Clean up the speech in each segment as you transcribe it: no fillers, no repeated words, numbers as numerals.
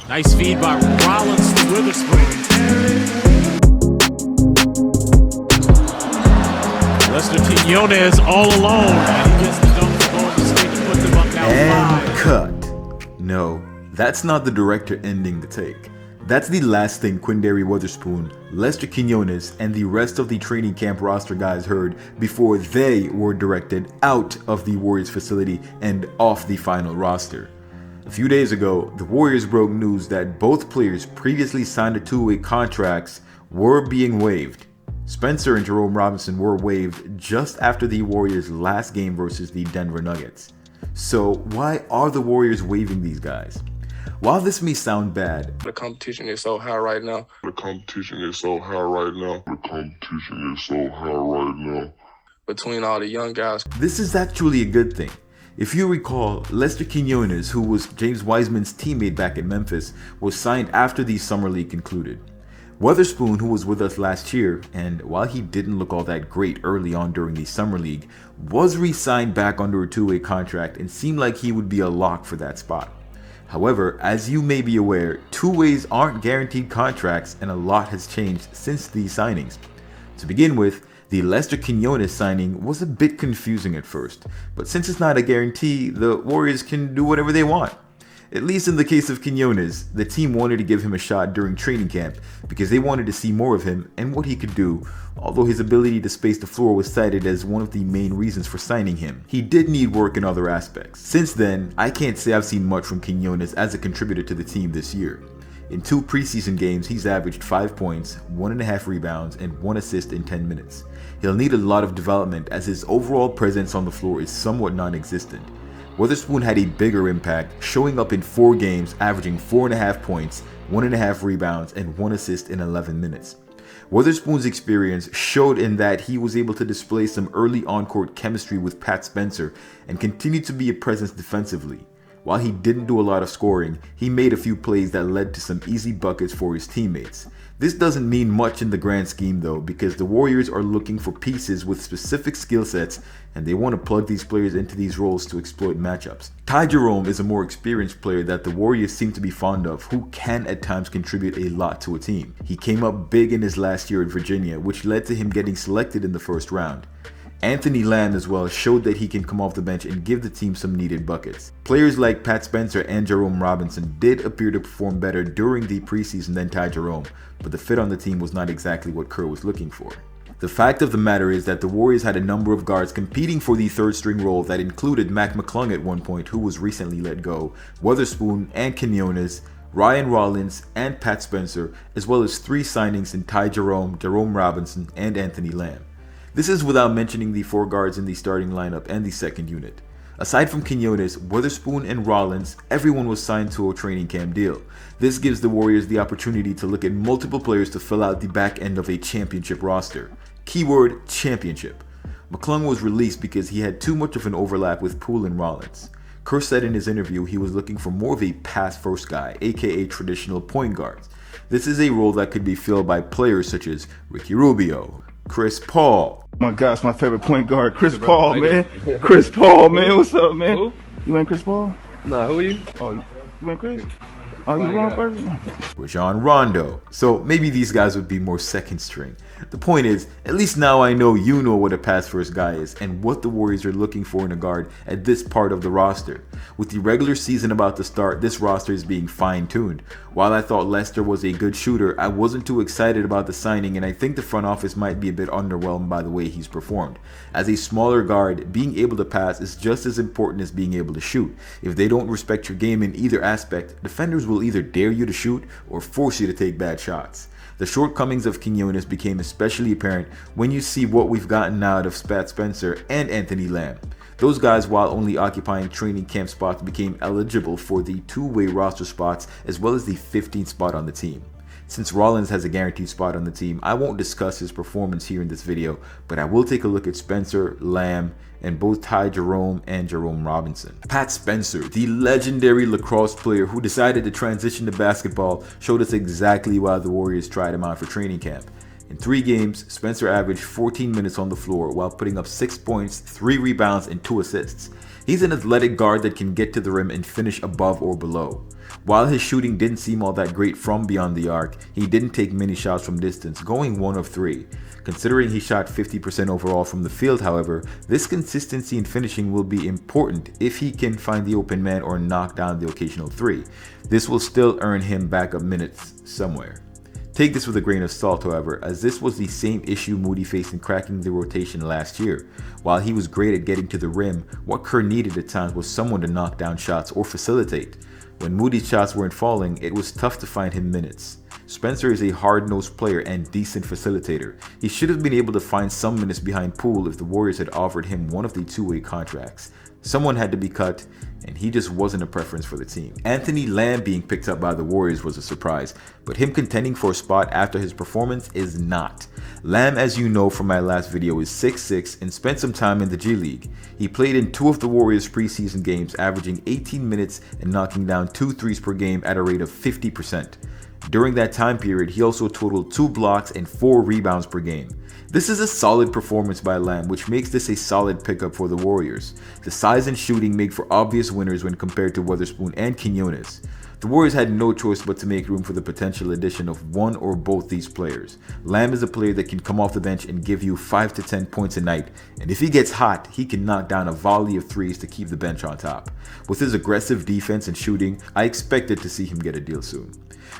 Nice feed by Rollins to Weatherspoon. Lester Quinones all alone, and he gets the dunk for Golden State to put them up now And 5. cut. No, that's not the director ending the take. That's the last thing Quinndary, Weatherspoon, Lester Quinones, and the rest of the training camp roster guys heard before they were directed out of the Warriors facility and off the final roster. A few days ago, the Warriors broke news that both players previously signed to two-way contracts were being waived. Spencer and Jerome Robinson were waived just after the Warriors' last game versus the Denver Nuggets. So why are the Warriors waiving these guys? While this may sound bad, the competition is so high right now. Between all the young guys. This is actually a good thing. If you recall, Lester Quinones, who was James Wiseman's teammate back in Memphis, was signed after the Summer League concluded. Weatherspoon, who was with us last year, and while he didn't look all that great early on during the Summer League, was re-signed back under a two-way contract and seemed like he would be a lock for that spot. However, as you may be aware, two-ways aren't guaranteed contracts and a lot has changed since these signings. To begin with, the Lester Quinones signing was a bit confusing at first, but since it's not a guarantee, the Warriors can do whatever they want. At least in the case of Quinones, the team wanted to give him a shot during training camp because they wanted to see more of him and what he could do, although his ability to space the floor was cited as one of the main reasons for signing him. He did need work in other aspects. Since then, I can't say I've seen much from Quinones as a contributor to the team this year. In 2 preseason games, he's averaged 5 points, 1.5 rebounds, and 1 assist in 10 minutes. He'll need a lot of development as his overall presence on the floor is somewhat non-existent. Weatherspoon had a bigger impact, showing up in 4 games, averaging 4.5 points, 1.5 rebounds, and 1 assist in 11 minutes. Weatherspoon's experience showed in that he was able to display some early on-court chemistry with Pat Spencer and continued to be a presence defensively. While he didn't do a lot of scoring, he made a few plays that led to some easy buckets for his teammates. This doesn't mean much in the grand scheme though, because the Warriors are looking for pieces with specific skill sets and they want to plug these players into these roles to exploit matchups. Tai Jerome is a more experienced player that the Warriors seem to be fond of, who can at times contribute a lot to a team. He came up big in his last year at Virginia, which led to him getting selected in the first round. Anthony Lamb as well showed that he can come off the bench and give the team some needed buckets. Players like Pat Spencer and Jerome Robinson did appear to perform better during the preseason than Tai Jerome, but the fit on the team was not exactly what Kerr was looking for. The fact of the matter is that the Warriors had a number of guards competing for the third string role that included Mac McClung at one point, who was recently let go, Weatherspoon and Quinones, Ryan Rollins and Pat Spencer, as well as 3 signings in Tai Jerome, Jerome Robinson, and Anthony Lamb. This is without mentioning the 4 guards in the starting lineup and the second unit. Aside from Quinones, Weatherspoon, and Rollins, everyone was signed to a training camp deal. This gives the Warriors the opportunity to look at multiple players to fill out the back end of a championship roster. Keyword, championship. McClung was released because he had too much of an overlap with Poole and Rollins. Kerr said in his interview he was looking for more of a pass-first guy, aka traditional point guards. This is a role that could be filled by players such as Ricky Rubio, Chris Paul. Oh my gosh, my favorite point guard, Chris Paul, man. Chris Paul, man. What's up, man? Who? You ain't Chris Paul? Nah, who are you? Oh, you ain't Chris? Oh, you wrong person? Rajon Rondo. So maybe these guys would be more second string. The point is, at least now I know you know what a pass first guy is and what the Warriors are looking for in a guard at this part of the roster. With the regular season about to start, this roster is being fine-tuned. While I thought Lester was a good shooter, I wasn't too excited about the signing, and I think the front office might be a bit underwhelmed by the way he's performed. As a smaller guard, being able to pass is just as important as being able to shoot. If they don't respect your game in either aspect, defenders will either dare you to shoot or force you to take bad shots. The shortcomings of Quinones became especially apparent when you see what we've gotten out of Pat Spencer and Anthony Lamb. Those guys, while only occupying training camp spots, became eligible for the 2-way roster spots as well as the 15th spot on the team. Since Rollins has a guaranteed spot on the team, I won't discuss his performance here in this video, but I will take a look at Spencer, Lamb, and both Tai Jerome and Jerome Robinson. Pat Spencer, the legendary lacrosse player who decided to transition to basketball, showed us exactly why the Warriors tried him out for training camp. In 3 games, Spencer averaged 14 minutes on the floor while putting up 6 points, 3 rebounds, and 2 assists. He's an athletic guard that can get to the rim and finish above or below. While his shooting didn't seem all that great from beyond the arc, he didn't take many shots from distance, going 1 of 3. Considering he shot 50% overall from the field, however, this consistency in finishing will be important if he can find the open man or knock down the occasional 3. This will still earn him backup minutes somewhere. Take this with a grain of salt, however, as this was the same issue Moody faced in cracking the rotation last year. While he was great at getting to the rim, what Kerr needed at times was someone to knock down shots or facilitate. When Moody's shots weren't falling, it was tough to find him minutes. Spencer is a hard-nosed player and decent facilitator. He should have been able to find some minutes behind Poole if the Warriors had offered him one of the two-way contracts. Someone had to be cut, and he just wasn't a preference for the team. Anthony Lamb being picked up by the Warriors was a surprise, but him contending for a spot after his performance is not. Lamb, as you know from my last video, is 6'6" and spent some time in the G League. He played in 2 of the Warriors' preseason games, averaging 18 minutes and knocking down 2 threes per game at a rate of 50%. During that time period, he also totaled 2 blocks and 4 rebounds per game. This is a solid performance by Lamb, which makes this a solid pickup for the Warriors. The size and shooting make for obvious winners when compared to Weatherspoon and Quinones. The Warriors had no choice but to make room for the potential addition of one or both these players. Lamb is a player that can come off the bench and give you 5 to 10 points a night, and if he gets hot, he can knock down a volley of threes to keep the bench on top. With his aggressive defense and shooting, I expected to see him get a deal soon.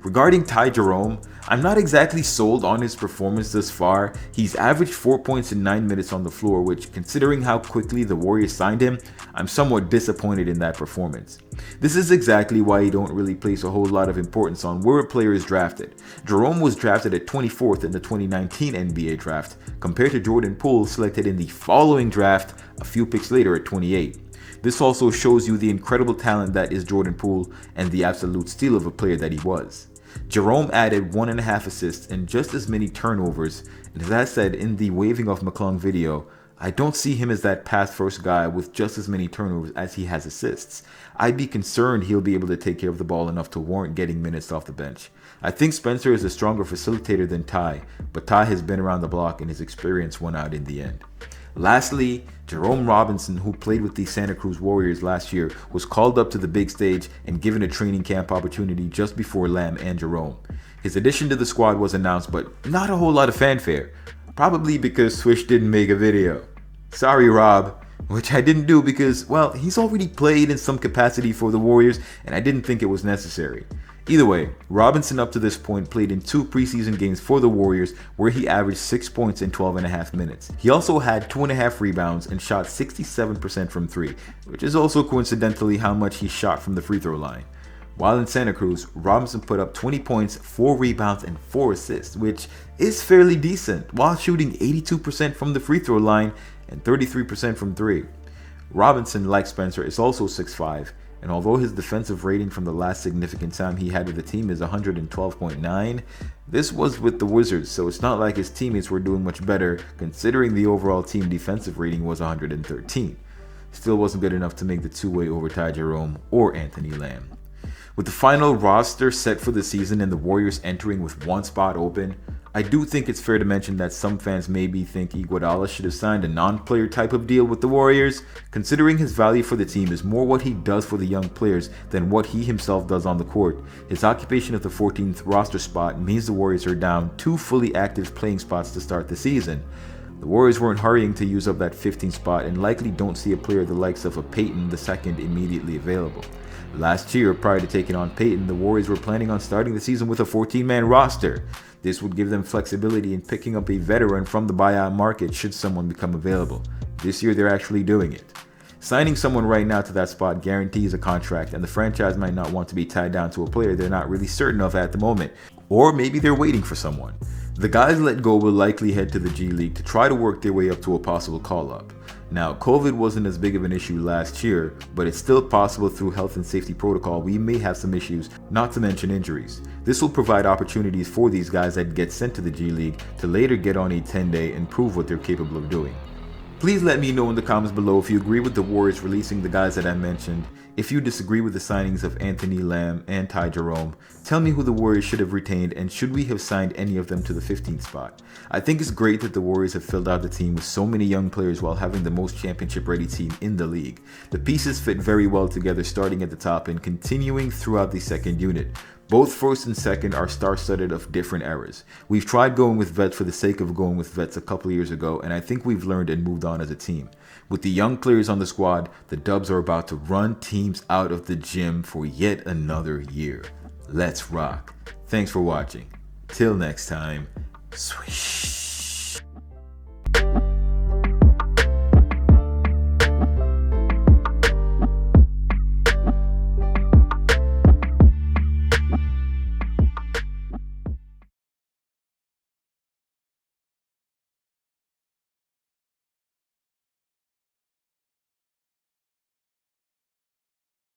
Regarding Tai Jerome, I'm not exactly sold on his performance thus far. He's averaged 4 points in 9 minutes on the floor, which, considering how quickly the Warriors signed him, I'm somewhat disappointed in that performance. This is exactly why you don't really place a whole lot of importance on where a player is drafted. Jerome was drafted at 24th in the 2019 NBA draft, compared to Jordan Poole, selected in the following draft a few picks later at 28. This also shows you the incredible talent that is Jordan Poole and the absolute steal of a player that he was. Jerome added 1.5 assists and just as many turnovers, and as I said in the Waiving of McClung video, I don't see him as that pass-first guy with just as many turnovers as he has assists. I'd be concerned he'll be able to take care of the ball enough to warrant getting minutes off the bench. I think Spencer is a stronger facilitator than Tai, but Tai has been around the block and his experience won out in the end. Lastly, Jerome Robinson, who played with the Santa Cruz Warriors last year, was called up to the big stage and given a training camp opportunity just before Lamb and Jerome. His addition to the squad was announced, but not a whole lot of fanfare, probably because Swish didn't make a video. Sorry, Rob, which I didn't do because, well, he's already played in some capacity for the Warriors and I didn't think it was necessary. Either way, Robinson up to this point played in 2 preseason games for the Warriors where he averaged 6 points in 12.5 minutes. He also had 2.5 rebounds and shot 67% from 3, which is also coincidentally how much he shot from the free throw line. While in Santa Cruz, Robinson put up 20 points, 4 rebounds, and 4 assists, which is fairly decent, while shooting 82% from the free throw line and 33% from 3. Robinson, like Spencer, is also 6'5", and although his defensive rating from the last significant time he had with the team is 112.9, this was with the Wizards, so it's not like his teammates were doing much better considering the overall team defensive rating was 113. Still wasn't good enough to make the two-way over Tai Jerome or Anthony Lamb. With the final roster set for the season and the Warriors entering with 1 spot open, I do think it's fair to mention that some fans maybe think Iguodala should have signed a non-player type of deal with the Warriors, considering his value for the team is more what he does for the young players than what he himself does on the court. His occupation of the 14th roster spot means the Warriors are down 2 fully active playing spots to start the season. The Warriors weren't hurrying to use up that 15th spot and likely don't see a player the likes of a Payton II immediately available. Last year, prior to taking on Payton, the Warriors were planning on starting the season with a 14-man roster. This would give them flexibility in picking up a veteran from the buyout market should someone become available. This year, they're actually doing it. Signing someone right now to that spot guarantees a contract, and the franchise might not want to be tied down to a player they're not really certain of at the moment, or maybe they're waiting for someone. The guys let go will likely head to the G League to try to work their way up to a possible call-up. Now, COVID wasn't as big of an issue last year, but it's still possible through health and safety protocol we may have some issues, not to mention injuries. This will provide opportunities for these guys that get sent to the G League to later get on a 10-day and prove what they're capable of doing. Please let me know in the comments below if you agree with the Warriors releasing the guys that I mentioned. If you disagree with the signings of Anthony Lamb and Tai Jerome, tell me who the Warriors should have retained and should we have signed any of them to the 15th spot. I think it's great that the Warriors have filled out the team with so many young players while having the most championship-ready team in the league. The pieces fit very well together, starting at the top and continuing throughout the second unit. Both first and second are star-studded of different eras. We've tried going with vets for the sake of going with vets a couple years ago, and I think we've learned and moved on as a team. With the young players on the squad, the Dubs are about to run teams out of the gym for yet another year. Let's rock. Thanks for watching. Till next time, swish.